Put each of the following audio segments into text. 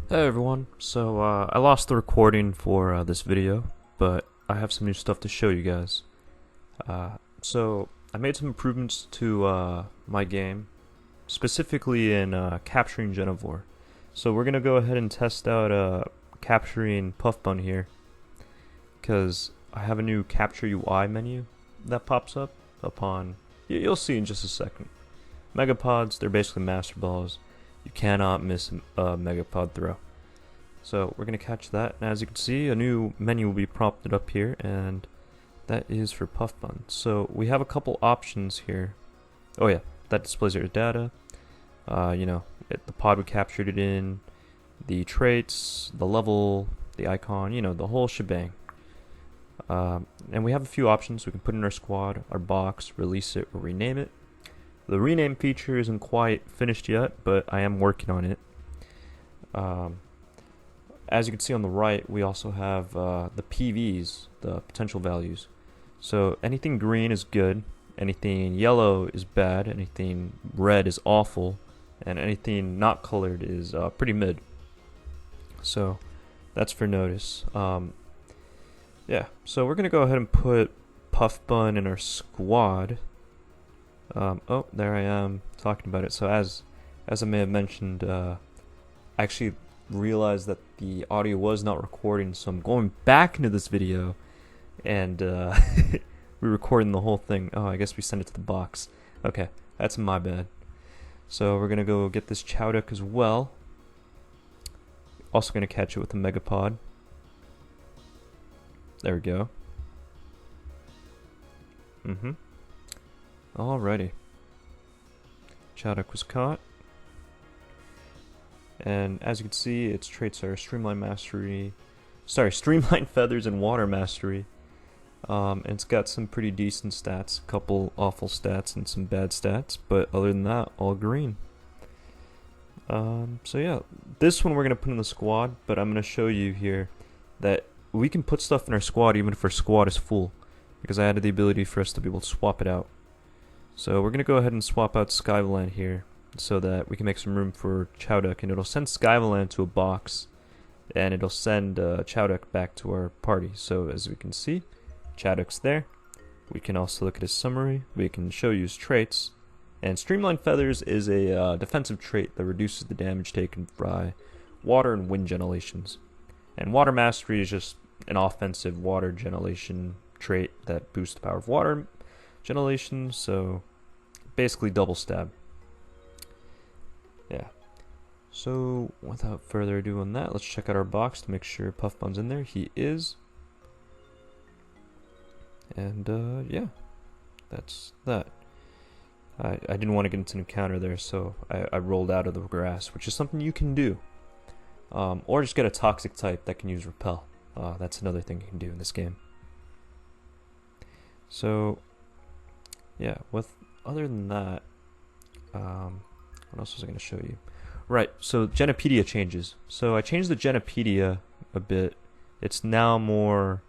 Hey everyone, I lost the recording for this video, but I have some new stuff to show you guys. I made some improvements to my game, specifically in capturing Genovor. So we're gonna go ahead and test out capturing Puff Bun here, because I have a new capture UI menu that pops up upon, you'll see in just a second. Megapods, they're basically master balls. You cannot miss a Megapod throw. So we're going to catch that, and as you can see, a new menu will be prompted up here, and that is for Puff Bun. So we have a couple options here. Oh yeah, that displays your data. The pod we captured it in, the traits, the level, the icon, the whole shebang. And we have a few options. We can put in our squad, our box, release it, or rename it. The rename feature isn't quite finished yet, but I am working on it. As you can see on the right, we also have the PVs, the potential values. So anything green is good, anything yellow is bad, anything red is awful, and anything not colored is pretty mid. So that's for notice. So we're going to go ahead and put Puff Bun in our squad. Oh, there I am talking about it. So as I may have mentioned, I actually realized that the audio was not recording, so I'm going back into this video and re-recording the whole thing. Oh, I guess we sent it to the box. Okay, that's my bad. So we're gonna go get this Chowduck as well. Also gonna catch it with a Megapod. There we go. Alrighty. Chowduck was caught. And as you can see, its traits are Streamline Feathers and Water Mastery. And it's got some pretty decent stats, a couple awful stats and some bad stats, but other than that, all green. This one we're going to put in the squad, but I'm going to show you here that we can put stuff in our squad even if our squad is full, because I added the ability for us to be able to swap it out. So we're going to go ahead and swap out Skyvalan here, so that we can make some room for Chowduck, and it'll send Skyvalan to a box, and it'll send Chowduck back to our party. So as we can see, Chowduck's there. We can also look at his summary. We can show you his traits. And Streamline Feathers is a defensive trait that reduces the damage taken by water and wind generations. And Water Mastery is just an offensive water generation trait that boosts the power of water generation, so basically double stab. Yeah. So without further ado on that, let's check out our box to make sure Puff Bun's in there. He is. And yeah, that's that. I didn't want to get into an encounter there, so I rolled out of the grass, which is something you can do. Or just get a toxic type that can use repel. That's another thing you can do in this game. So yeah, other than that, what else was I going to show you? Right, so Genopedia changes. So I changed the Genopedia a bit. It's now more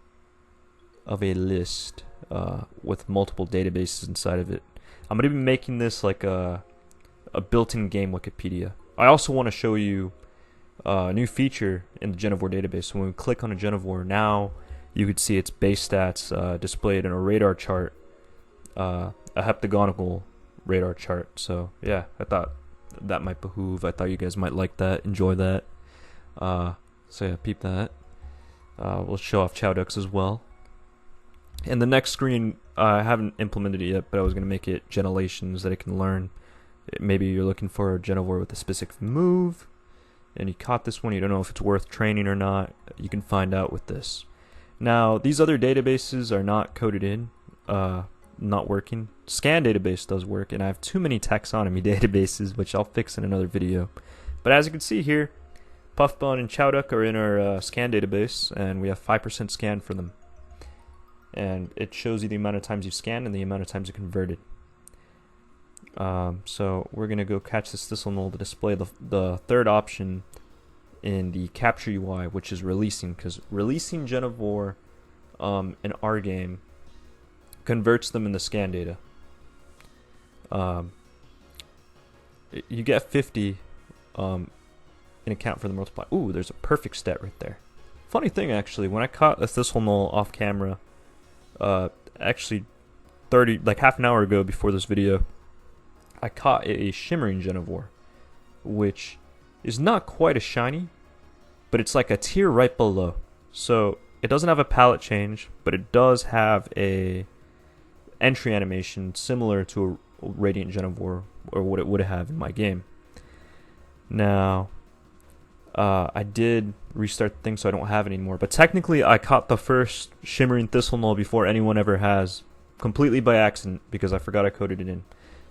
of a list with multiple databases inside of it. I'm going to be making this like a built-in game Wikipedia. I also want to show you a new feature in the Genovor database. So when we click on a Genovor, now you could see its base stats displayed in a radar chart, a heptagonal radar chart. So yeah, I thought that might behoove. I thought you guys might like that, enjoy that. So yeah, peep that. We'll show off Chowducks as well. And the next screen, I haven't implemented it yet, but I was going to make it generations that it can learn. Maybe you're looking for a Genovor with a specific move, and you caught this one, you don't know if it's worth training or not. You can find out with this. Now, these other databases are not coded in, not working. Scan database does work, and I have too many taxonomy databases, which I'll fix in another video. But as you can see here, Puff Bun and Chowduck are in our scan database, and we have 5% scan for them. And it shows you the amount of times you've scanned and the amount of times you converted. So we're going to go catch this thistle to display the third option in the capture UI, which is releasing, because releasing Genovor in our game converts them into scan data. You get 50 and account for the multiply. Ooh, there's a perfect stat right there. Funny thing, actually, when I caught a thistle knoll off camera, actually like half an hour ago before this video, I caught a shimmering Genovor, which is not quite a shiny, but it's like a tier right below. So it doesn't have a palette change, but it does have a entry animation similar to a Radiant Genovor, or what it would have in my game. Now, I did restart the thing, so I don't have it anymore. But technically, I caught the first shimmering thistle knoll before anyone ever has, completely by accident, because I forgot I coded it in.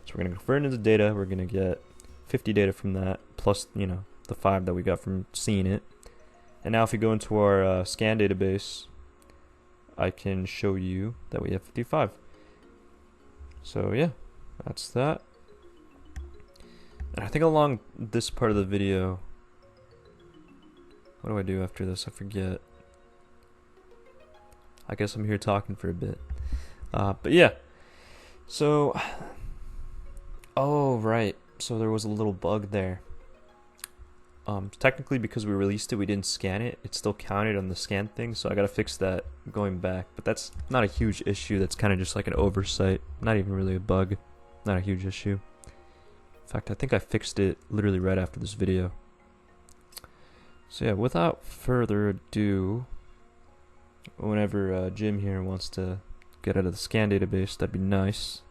So we're going to convert it into data. We're going to get 50 data from that, plus, you know, the 5 that we got from seeing it. And now if we go into our scan database, I can show you that we have 55. So yeah, that's that. And I think along this part of the video, what do I do after this? I forget. I guess I'm here talking for a bit. But yeah, so, oh right, so there was a little bug there. Technically, because we released it, we didn't scan it. It still counted on the scan thing, so I gotta fix that going back. But that's not a huge issue. That's kind of just like an oversight. Not even really a bug. Not a huge issue. In fact, I think I fixed it literally right after this video. So yeah, without further ado, whenever Jim here wants to get out of the scan database, that'd be nice.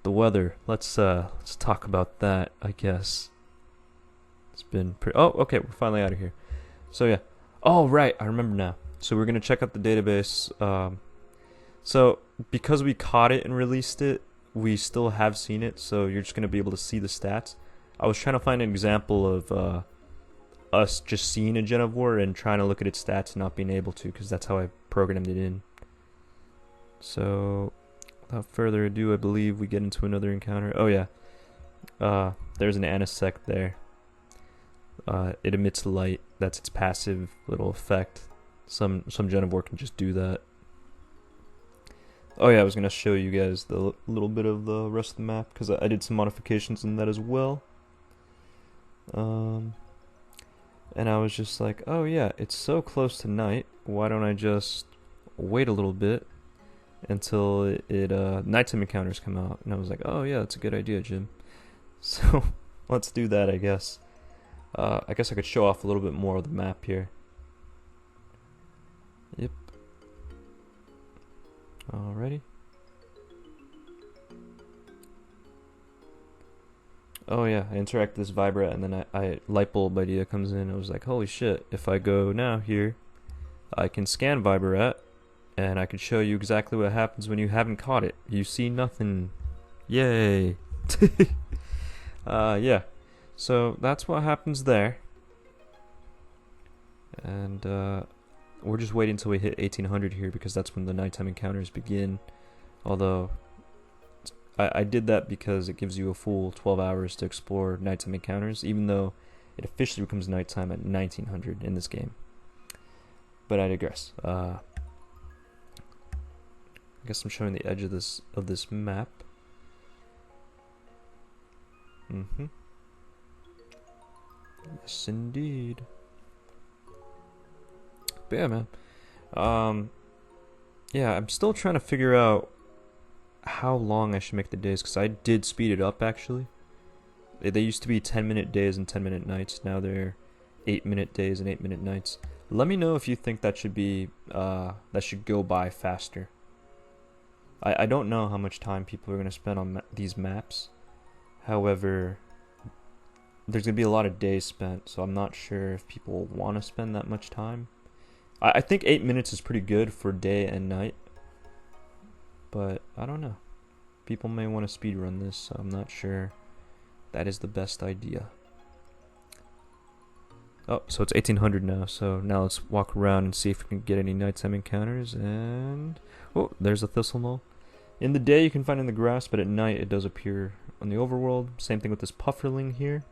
The weather. Let's talk about that, I guess. It's been pretty. Oh, okay, we're finally out of here. So yeah. Oh right, I remember now. So we're gonna check out the database. So because we caught it and released it, we still have seen it. So you're just gonna be able to see the stats. I was trying to find an example of us just seeing a Genovor and trying to look at its stats and not being able to, because that's how I programmed it in. So without further ado, I believe we get into another encounter. Oh yeah, there's an anisect there. It emits light. That's its passive little effect. Some Genovor can just do that. Oh yeah, I was gonna show you guys the little bit of the rest of the map, because I did some modifications in that as well. And I was just like, oh yeah, it's so close to night. Why don't I just wait a little bit until nighttime encounters come out? And I was like, oh yeah, that's a good idea, Jim. So let's do that, I guess. I guess I could show off a little bit more of the map here. Yep. Alrighty. Oh yeah, I interact with this Vibrat, and then I light bulb idea comes in. I was like, holy shit, if I go now here, I can scan Vibrat, and I can show you exactly what happens when you haven't caught it. You see nothing. Yay. Yeah. So that's what happens there. And we're just waiting until we hit 1800 here, because that's when the nighttime encounters begin. Although I did that because it gives you a full 12 hours to explore nighttime encounters, even though it officially becomes nighttime at 1900 in this game. But I digress. I guess I'm showing the edge of this map. Yes, indeed. But yeah, man. Yeah, I'm still trying to figure out how long I should make the days, because I did speed it up, actually. They used to be 10-minute days and 10-minute nights. Now they're 8-minute days and 8-minute nights. Let me know if you think that should be that should go by faster. I don't know how much time people are going to spend on these maps. However, there's going to be a lot of days spent, so I'm not sure if people want to spend that much time. I think 8 minutes is pretty good for day and night. But I don't know. People may want to speedrun this, so I'm not sure that is the best idea. Oh, so it's 1800 now, so now let's walk around and see if we can get any nighttime encounters. And oh, there's a thistle knoll. In the day you can find it in the grass, but at night it does appear on the overworld. Same thing with this pufferling here.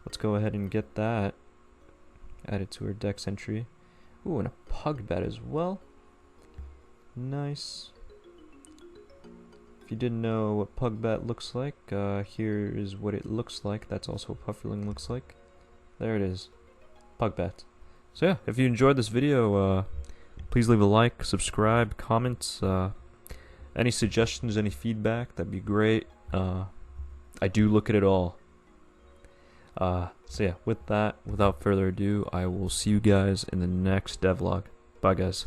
Let's go ahead and get that added to our dex entry. Ooh, and a pug bat as well. Nice. If you didn't know what Pugbat looks like, here is what it looks like. That's also what Pufferling looks like. There it is. Pugbat. So yeah, if you enjoyed this video, please leave a like, subscribe, comments, any suggestions, any feedback, that'd be great. I do look at it all. So yeah, with that, without further ado, I will see you guys in the next devlog. Bye guys.